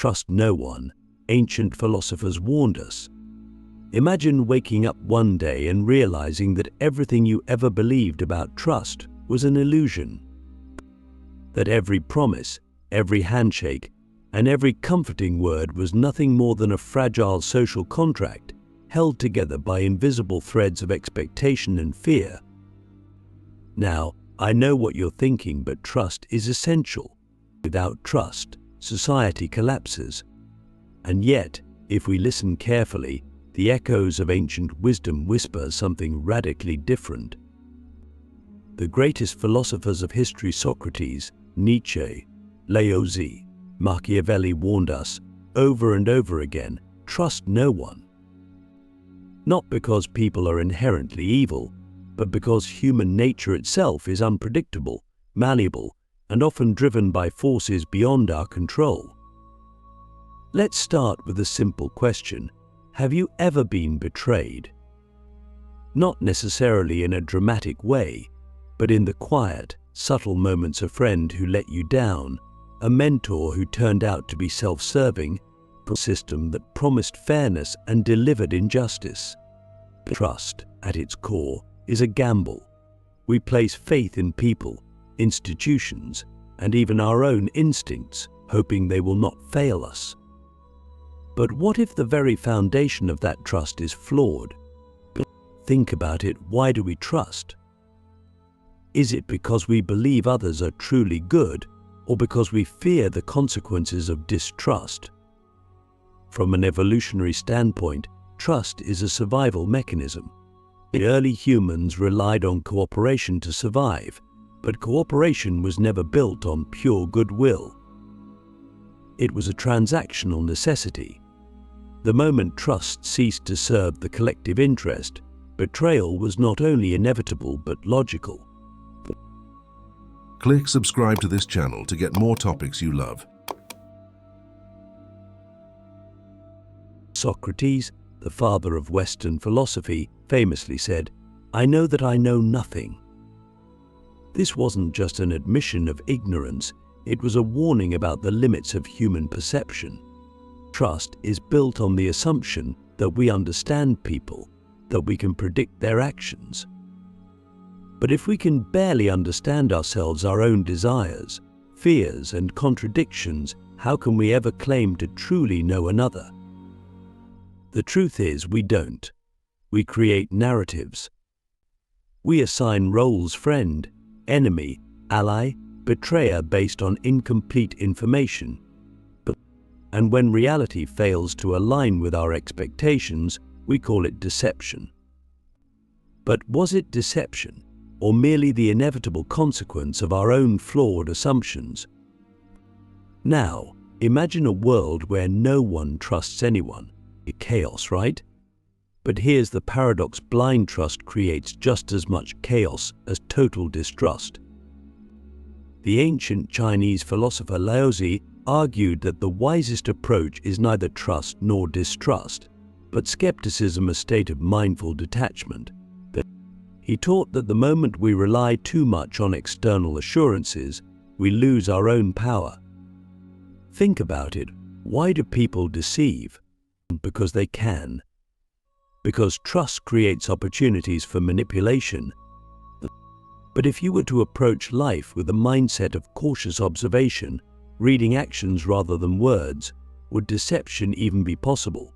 Trust no one, ancient philosophers warned us. Imagine waking up one day and realizing that everything you ever believed about trust was an illusion. That every promise, every handshake, and every comforting word was nothing more than a fragile social contract held together by invisible threads of expectation and fear. Now, I know what you're thinking, but trust is essential. Without trust, society collapses. And yet, if we listen carefully, the echoes of ancient wisdom whisper something radically different. The greatest philosophers of history, Socrates, Nietzsche, Laozi, Machiavelli warned us, over and over again, trust no one. Not because people are inherently evil, but because human nature itself is unpredictable, malleable, and often driven by forces beyond our control. Let's start with a simple question. Have you ever been betrayed? Not necessarily in a dramatic way, but in the quiet, subtle moments: a friend who let you down, a mentor who turned out to be self-serving, a system that promised fairness and delivered injustice. Trust, at its core, is a gamble. We place faith in people, institutions, and even our own instincts, hoping they will not fail us. But what if the very foundation of that trust is flawed? Think about it. Why do we trust? Is it because we believe others are truly good, or because we fear the consequences of distrust? From an evolutionary standpoint, trust is a survival mechanism. The early humans relied on cooperation to survive, but cooperation was never built on pure goodwill. It was a transactional necessity. The moment trust ceased to serve the collective interest, betrayal was not only inevitable but logical. Click subscribe to this channel to get more topics you love. Socrates, the father of Western philosophy, famously said, "I know that I know nothing." This wasn't just an admission of ignorance, it was a warning about the limits of human perception. Trust is built on the assumption that we understand people, that we can predict their actions. But if we can barely understand ourselves, our own desires, fears, and contradictions, how can we ever claim to truly know another? The truth is, we don't. We create narratives. We assign roles: friend, enemy, ally, betrayer based on incomplete information. And when reality fails to align with our expectations, we call it deception. But was it deception, or merely the inevitable consequence of our own flawed assumptions? Now, imagine a world where no one trusts anyone. Chaos, right? But here's the paradox: blind trust creates just as much chaos as total distrust. The ancient Chinese philosopher Laozi argued that the wisest approach is neither trust nor distrust, but skepticism, a state of mindful detachment. He taught that the moment we rely too much on external assurances, we lose our own power. Think about it. Why do people deceive? Because they can. Because trust creates opportunities for manipulation. But if you were to approach life with a mindset of cautious observation, reading actions rather than words, would deception even be possible?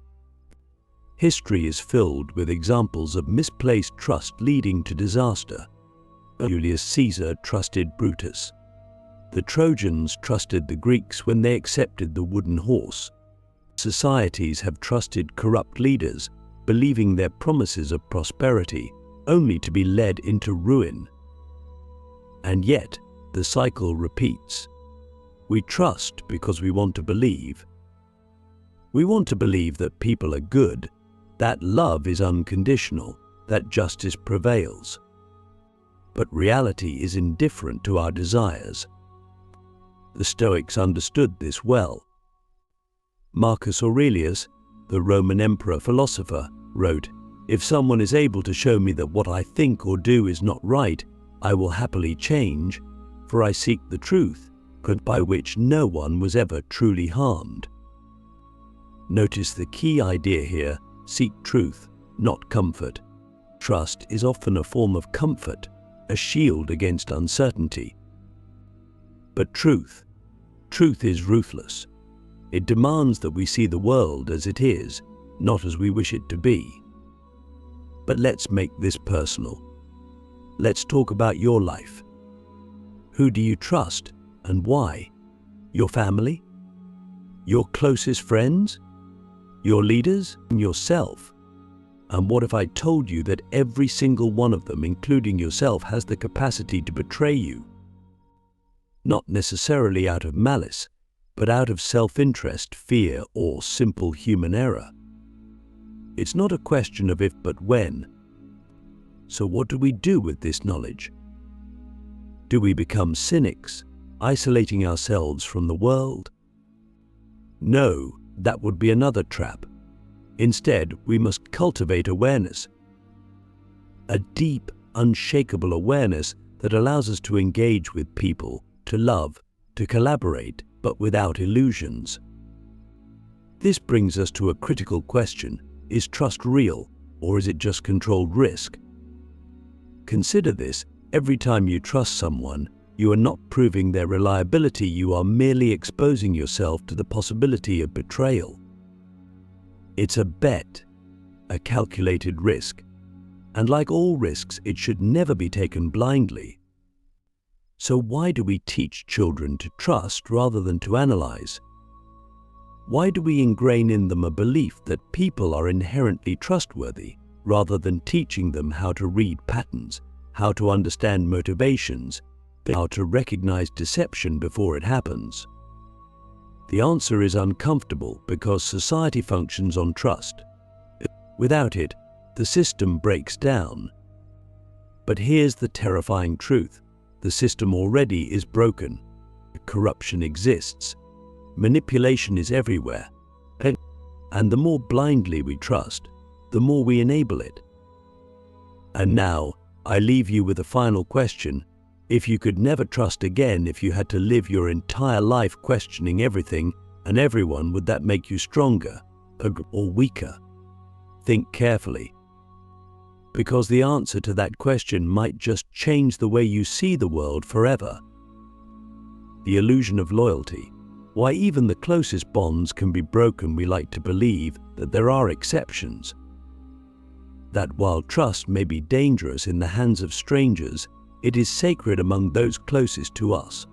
History is filled with examples of misplaced trust leading to disaster. Julius Caesar trusted Brutus. The Trojans trusted the Greeks when they accepted the wooden horse. Societies have trusted corrupt leaders, believing their promises of prosperity, only to be led into ruin. And yet, the cycle repeats. We trust because we want to believe. We want to believe that people are good, that love is unconditional, that justice prevails. But reality is indifferent to our desires. The Stoics understood this well. Marcus Aurelius, the Roman emperor philosopher, wrote, "If someone is able to show me that what I think or do is not right, I will happily change, for I seek the truth, by which no one was ever truly harmed." Notice the key idea here: seek truth, not comfort. Trust is often a form of comfort, a shield against uncertainty. But truth is ruthless. It demands that we see the world as it is, not as we wish it to be. But let's make this personal. Let's talk about your life. Who do you trust and why? Your family? Your closest friends? Your leaders? And yourself? And what if I told you that every single one of them, including yourself, has the capacity to betray you? Not necessarily out of malice, but out of self-interest, fear, or simple human error. It's not a question of if but when. So what do we do with this knowledge? Do we become cynics, isolating ourselves from the world? No, that would be another trap. Instead, we must cultivate awareness. A deep, unshakable awareness that allows us to engage with people, to love, to collaborate, but without illusions. This brings us to a critical question: is trust real, or is it just controlled risk? Consider this: every time you trust someone, you are not proving their reliability, you are merely exposing yourself to the possibility of betrayal. It's a bet, a calculated risk, and like all risks, it should never be taken blindly. So why do we teach children to trust rather than to analyze? Why do we ingrain in them a belief that people are inherently trustworthy, rather than teaching them how to read patterns, how to understand motivations, how to recognize deception before it happens? The answer is uncomfortable because society functions on trust. Without it, the system breaks down. But here's the terrifying truth: the system already is broken. Corruption exists. Manipulation is everywhere. And the more blindly we trust, the more we enable it. And now, I leave you with a final question. If you could never trust again, if you had to live your entire life questioning everything and everyone, would that make you stronger or weaker? Think carefully. Because the answer to that question might just change the way you see the world forever. The illusion of loyalty. Why even the closest bonds can be broken. We like to believe that there are exceptions. That while trust may be dangerous in the hands of strangers, it is sacred among those closest to us.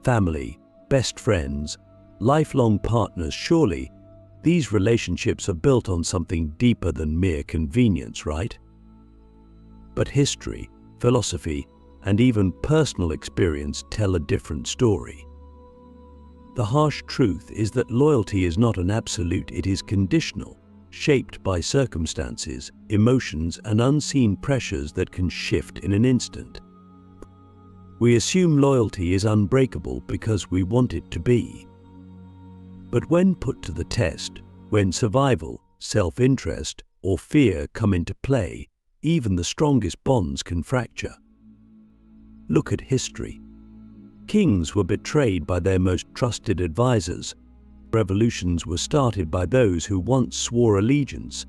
Family, best friends, lifelong partners, surely these relationships are built on something deeper than mere convenience, right? But history, philosophy, and even personal experience tell a different story. The harsh truth is that loyalty is not an absolute, it is conditional, shaped by circumstances, emotions, and unseen pressures that can shift in an instant. We assume loyalty is unbreakable because we want it to be. But when put to the test, when survival, self-interest, or fear come into play, even the strongest bonds can fracture. Look at history. Kings were betrayed by their most trusted advisors. Revolutions were started by those who once swore allegiance.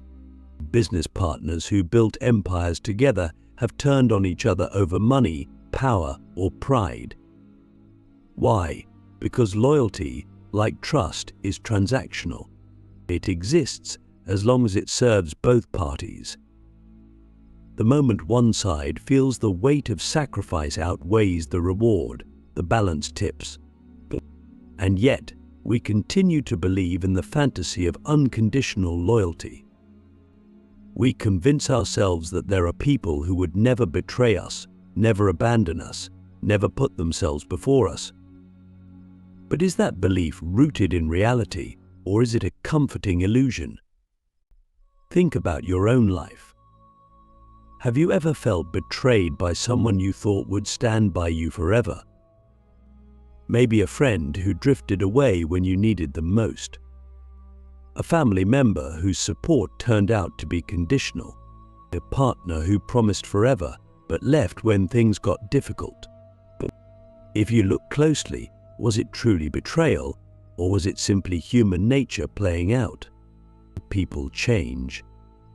Business partners who built empires together have turned on each other over money, power, or pride. Why? Because loyalty, like trust, is transactional. It exists as long as it serves both parties. The moment one side feels the weight of sacrifice outweighs the reward, the balance tips. And yet, we continue to believe in the fantasy of unconditional loyalty. We convince ourselves that there are people who would never betray us, never abandon us, never put themselves before us. But is that belief rooted in reality, or is it a comforting illusion? Think about your own life. Have you ever felt betrayed by someone you thought would stand by you forever? Maybe a friend who drifted away when you needed them most. A family member whose support turned out to be conditional. A partner who promised forever but left when things got difficult. If you look closely, was it truly betrayal, Or was it simply human nature playing out? People change,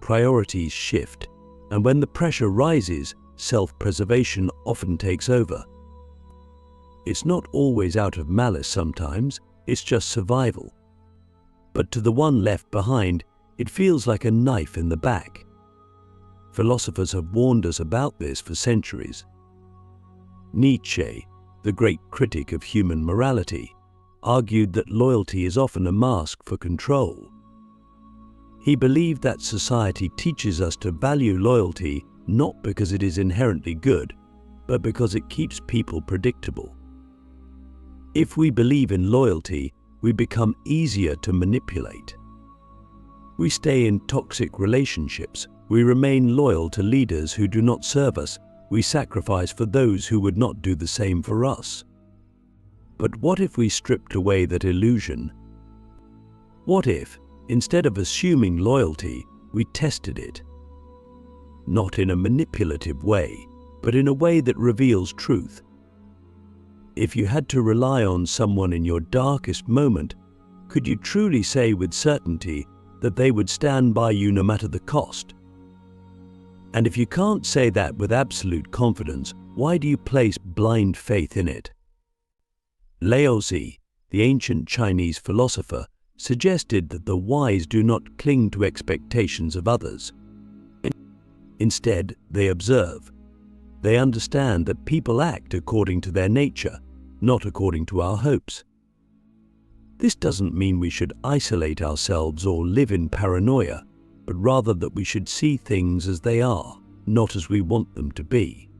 priorities shift, and when the pressure rises, self-preservation often takes over. It's not always out of malice sometimes, it's just survival. But to the one left behind, it feels like a knife in the back. Philosophers have warned us about this for centuries. Nietzsche, the great critic of human morality, argued that loyalty is often a mask for control. He believed that society teaches us to value loyalty not because it is inherently good, but because it keeps people predictable. If we believe in loyalty, we become easier to manipulate. We stay in toxic relationships. We remain loyal to leaders who do not serve us. We sacrifice for those who would not do the same for us. But what if we stripped away that illusion? What if, instead of assuming loyalty, we tested it? Not in a manipulative way, but in a way that reveals truth. If you had to rely on someone in your darkest moment, could you truly say with certainty that they would stand by you no matter the cost? And if you can't say that with absolute confidence, why do you place blind faith in it? Laozi, the ancient Chinese philosopher, suggested that the wise do not cling to expectations of others. Instead, they observe. They understand that people act according to their nature, not according to our hopes. This doesn't mean we should isolate ourselves or live in paranoia, but rather that we should see things as they are, not as we want them to be.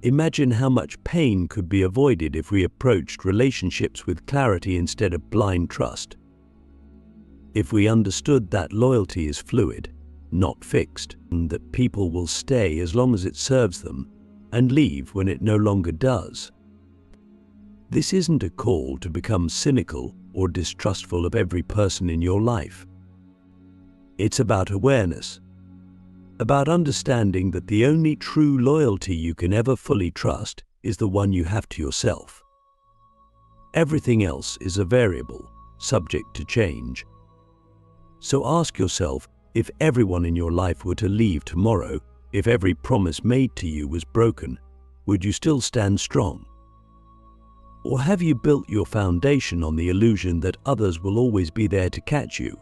Imagine how much pain could be avoided if we approached relationships with clarity instead of blind trust. If we understood that loyalty is fluid, not fixed, and that people will stay as long as it serves them and leave when it no longer does. This isn't a call to become cynical or distrustful of every person in your life. It's about awareness, about understanding that the only true loyalty you can ever fully trust is the one you have to yourself. Everything else is a variable, subject to change. So ask yourself, if everyone in your life were to leave tomorrow, if every promise made to you was broken, would you still stand strong? Or have you built your foundation on the illusion that others will always be there to catch you?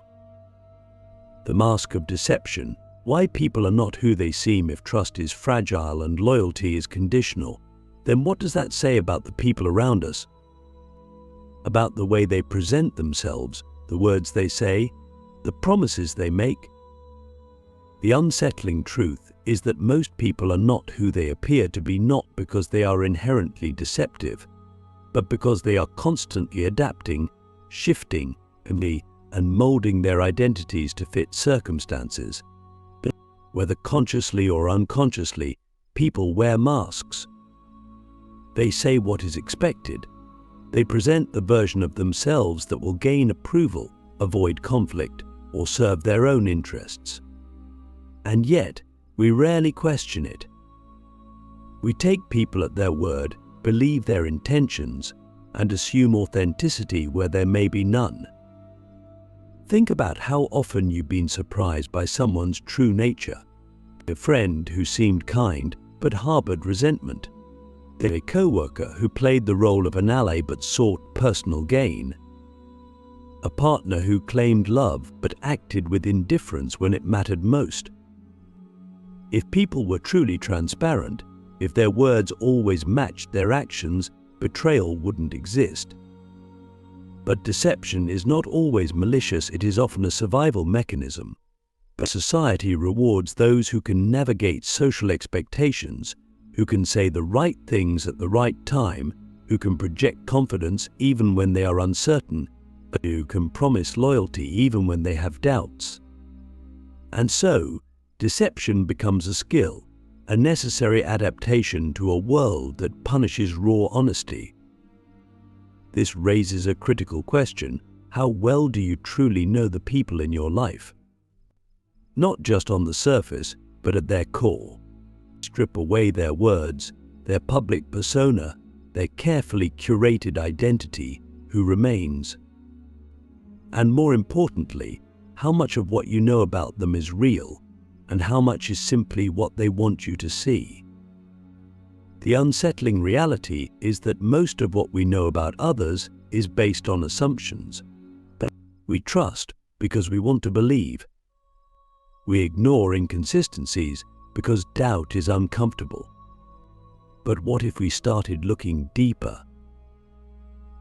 The mask of deception, why people are not who they seem if trust is fragile and loyalty is conditional, then what does that say about the people around us? About the way they present themselves, the words they say, the promises they make? The unsettling truth is that most people are not who they appear to be, not because they are inherently deceptive, but because they are constantly adapting, shifting, and molding their identities to fit circumstances. Whether consciously or unconsciously, people wear masks. They say what is expected. They present the version of themselves that will gain approval, avoid conflict, or serve their own interests. And yet, we rarely question it. We take people at their word, believe their intentions, and assume authenticity where there may be none. Think about how often you've been surprised by someone's true nature. A friend who seemed kind but harbored resentment. A co-worker who played the role of an ally but sought personal gain. A partner who claimed love but acted with indifference when it mattered most. If people were truly transparent, if their words always matched their actions, betrayal wouldn't exist. But deception is not always malicious, it is often a survival mechanism. But society rewards those who can navigate social expectations, who can say the right things at the right time, who can project confidence even when they are uncertain, but who can promise loyalty even when they have doubts. And so, deception becomes a skill, a necessary adaptation to a world that punishes raw honesty. This raises a critical question: how well do you truly know the people in your life? Not just on the surface, but at their core. Strip away their words, their public persona, their carefully curated identity, who remains? And more importantly, how much of what you know about them is real, and how much is simply what they want you to see? The unsettling reality is that most of what we know about others is based on assumptions. We trust because we want to believe. We ignore inconsistencies because doubt is uncomfortable. But what if we started looking deeper?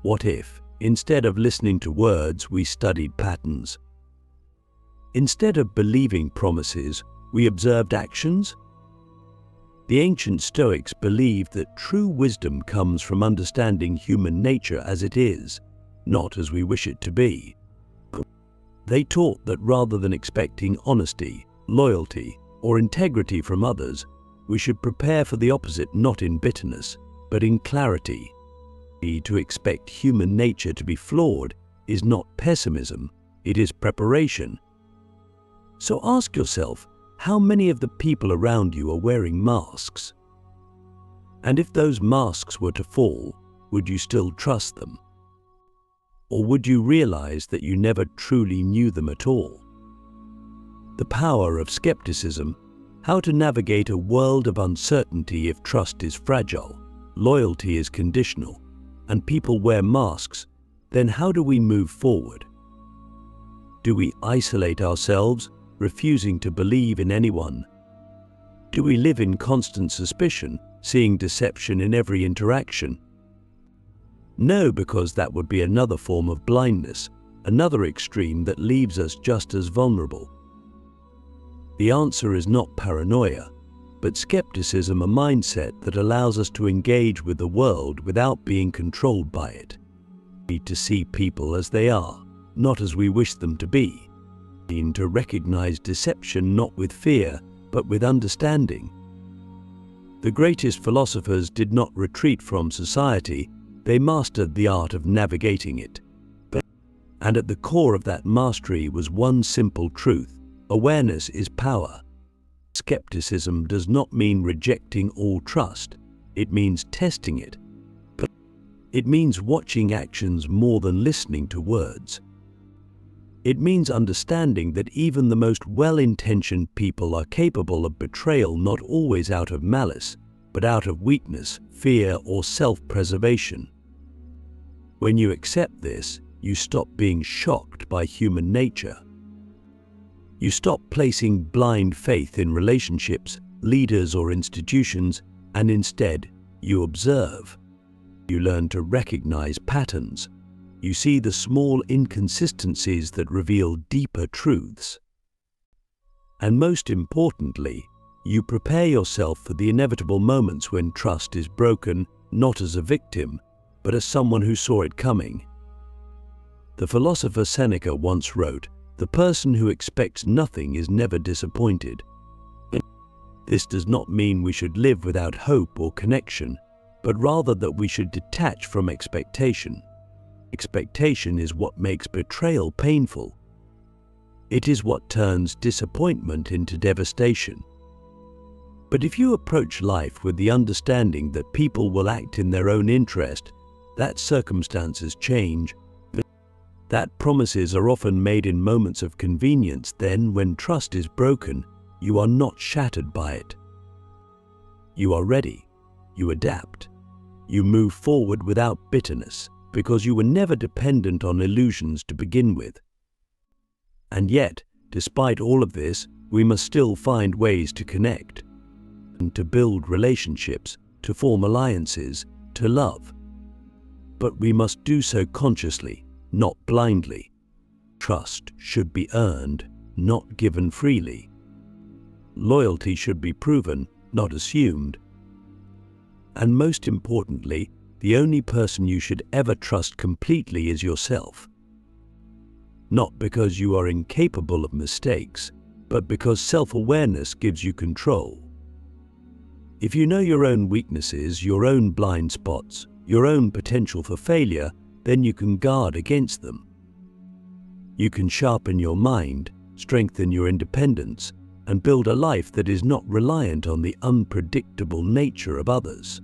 What if, instead of listening to words, we studied patterns? Instead of believing promises, we observed actions? The ancient Stoics believed that true wisdom comes from understanding human nature as it is, not as we wish it to be. They taught that rather than expecting honesty, loyalty, or integrity from others, we should prepare for the opposite, not in bitterness, but in clarity. To expect human nature to be flawed is not pessimism, it is preparation. So ask yourself, how many of the people around you are wearing masks? And if those masks were to fall, would you still trust them? Or would you realize that you never truly knew them at all? The power of skepticism, how to navigate a world of uncertainty if trust is fragile, loyalty is conditional, and people wear masks, then how do we move forward? Do we isolate ourselves, refusing to believe in anyone? Do we live in constant suspicion, seeing deception in every interaction? No, because that would be another form of blindness, another extreme that leaves us just as vulnerable. The answer is not paranoia, but skepticism, a mindset that allows us to engage with the world without being controlled by it. We need to see people as they are, not as we wish them to be. We need to recognize deception not with fear, but with understanding. The greatest philosophers did not retreat from society, they mastered the art of navigating it. And at the core of that mastery was one simple truth: awareness is power. Skepticism does not mean rejecting all trust, it means testing it. It means watching actions more than listening to words. It means understanding that even the most well-intentioned people are capable of betrayal, not always out of malice, but out of weakness, fear, or self-preservation. When you accept this, you stop being shocked by human nature. You stop placing blind faith in relationships, leaders, or institutions, and instead, you observe. You learn to recognize patterns. You see the small inconsistencies that reveal deeper truths. And most importantly, you prepare yourself for the inevitable moments when trust is broken, not as a victim, but as someone who saw it coming. The philosopher Seneca once wrote, "The person who expects nothing is never disappointed." This does not mean we should live without hope or connection, but rather that we should detach from expectation. Expectation is what makes betrayal painful. It is what turns disappointment into devastation. But if you approach life with the understanding that people will act in their own interest, that circumstances change, that promises are often made in moments of convenience, then when trust is broken, you are not shattered by it. You are ready. You adapt. You move forward without bitterness, because you were never dependent on illusions to begin with. And yet, despite all of this, we must still find ways to connect, and to build relationships, to form alliances, to love. But we must do so consciously, not blindly. Trust should be earned, not given freely. Loyalty should be proven, not assumed. And most importantly, the only person you should ever trust completely is yourself. Not because you are incapable of mistakes, but because self-awareness gives you control. If you know your own weaknesses, your own blind spots, your own potential for failure, then you can guard against them. You can sharpen your mind, strengthen your independence, and build a life that is not reliant on the unpredictable nature of others.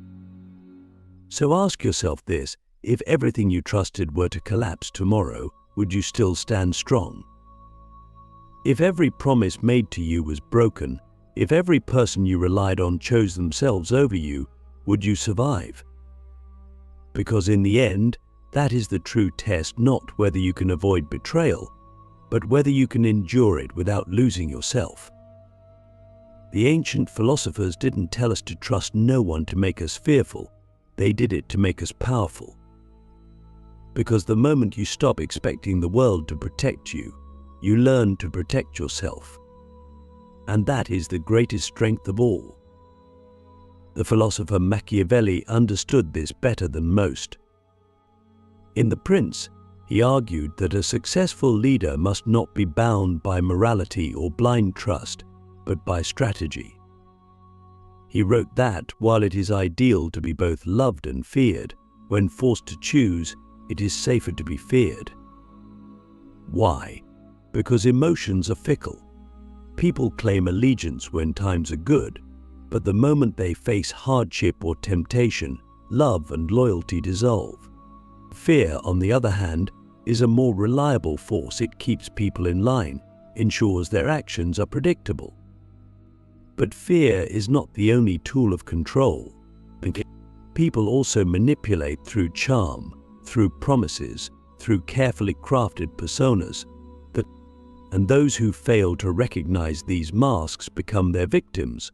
So ask yourself this: if everything you trusted were to collapse tomorrow, would you still stand strong? If every promise made to you was broken, if every person you relied on chose themselves over you, would you survive? Because in the end, that is the true test, not whether you can avoid betrayal, but whether you can endure it without losing yourself. The ancient philosophers didn't tell us to trust no one to make us fearful. They did it to make us powerful. Because the moment you stop expecting the world to protect you, you learn to protect yourself. And that is the greatest strength of all. The philosopher Machiavelli understood this better than most. In The Prince, he argued that a successful leader must not be bound by morality or blind trust, but by strategy. He wrote that while it is ideal to be both loved and feared, when forced to choose, it is safer to be feared. Why? Because emotions are fickle. People claim allegiance when times are good, but the moment they face hardship or temptation, love and loyalty dissolve. Fear, on the other hand, is a more reliable force. It keeps people in line, ensures their actions are predictable. But fear is not the only tool of control. People also manipulate through charm, through promises, through carefully crafted personas, and those who fail to recognize these masks become their victims.